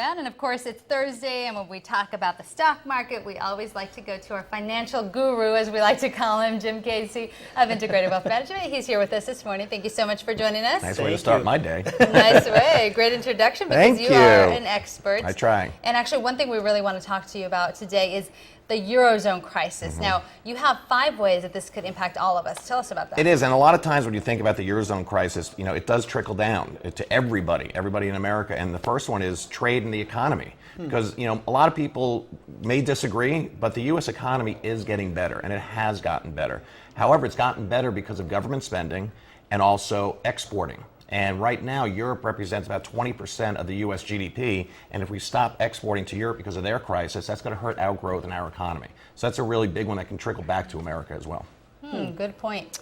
And of course, it's Thursday, and when we talk about the stock market, we always like to go to our financial guru, as we like to call him, Jim Casey of Integrated Wealth Management. He's here with us this morning. Thank you so much for joining us. Nice way to start my day. Nice way. Great introduction, because Thank you you. are an expert. I try. And actually, one thing we really want to talk to you about today is the eurozone crisis. Now, you have 5 ways that this could impact all of us. Tell us about that. It is, and a lot of times when you think about the eurozone crisis, you know, it does trickle down to everybody in America. And the first one is trade and the economy, because you know a lot of people may disagree, but the U.S. economy is getting better, and it has gotten better. However, it's gotten better because of government spending and also exporting. And right now, Europe represents about 20% of the U.S. GDP, and if we stop exporting to Europe because of their crisis, that's going to hurt our growth and our economy. So that's a really big one that can trickle back to America as well. Good point.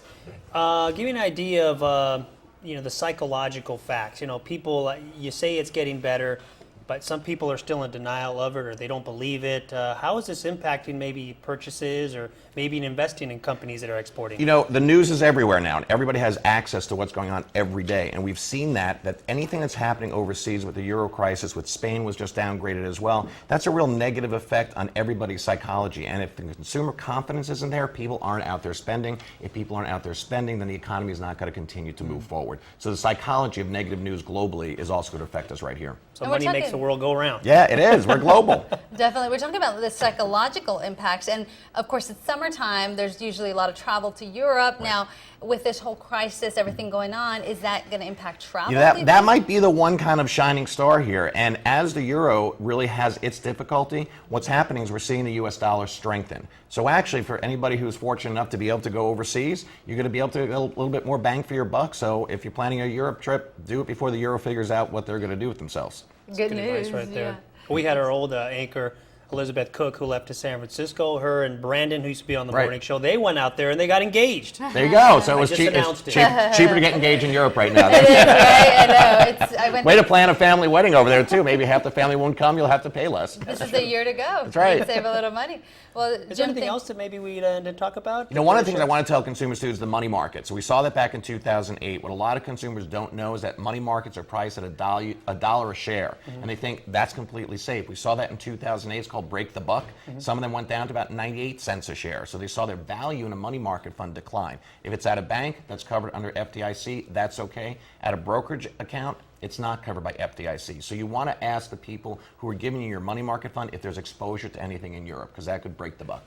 Give me an idea of the psychological facts. You know, people, you say it's getting better, but some people are still in denial of it, or they don't believe it. How is this impacting maybe purchases, or maybe investing in companies that are exporting? You know, the news is everywhere now, and everybody has access to what's going on every day. And we've seen that anything that's happening overseas with the euro crisis, with Spain was just downgraded as well, that's a real negative effect on everybody's psychology. And if the consumer confidence isn't there, people aren't out there spending. If people aren't out there spending, then the economy is not going to continue to move forward. So the psychology of negative news globally is also going to affect us right here. So money makes the world go around. Yeah, it is. We're global. Definitely. We're talking about the psychological impacts. And of course, it's summertime. There's usually a lot of travel to Europe. Right. Now, with this whole crisis, everything going on, is that going to impact travel? Yeah, that might be the one kind of shining star here. And as the euro really has its difficulty, what's happening is we're seeing the U.S. dollar strengthen. So actually, for anybody who's fortunate enough to be able to go overseas, you're going to be able to get a little bit more bang for your buck. So if you're planning a Europe trip, do it before the euro figures out what they're going to do with themselves. Good news, advice right there. Yeah. We had our old anchor, Elizabeth Cook, who left to San Francisco. Her and Brandon, who used to be on the morning show, they went out there and they got engaged. There you go. So it was cheaper to get engaged in Europe right now. It is, right? I know. Way to plan a family wedding over there, too. Maybe half the family won't come. You'll have to pay less. This is a year to go. That's right. You can save a little money. Well, is there anything else that maybe we didn't talk about? You know, one of the things I want to tell consumers, too, is the money market. So we saw that back in 2008. What a lot of consumers don't know is that money markets are priced at a dollar a share. And they think that's completely safe. We saw that in 2008. It's called break the buck. Some of them went down to about 98 cents a share. So they saw their value in a money market fund decline. If it's at a bank that's covered under FDIC, that's okay. At a brokerage account, it's not covered by FDIC. So you want to ask the people who are giving you your money market fund if there's exposure to anything in Europe, because that could break the buck.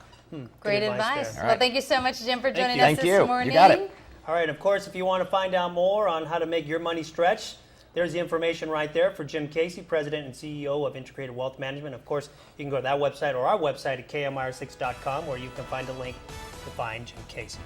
Great advice. Well, right. Thank you so much, Jim, for joining us this morning. You got it. All right, of course, if you want to find out more on how to make your money stretch, there's the information right there for Jim Casey, President and CEO of Integrated Wealth Management. Of course, you can go to that website or our website at KMIR6.com, where you can find a link to find Jim Casey.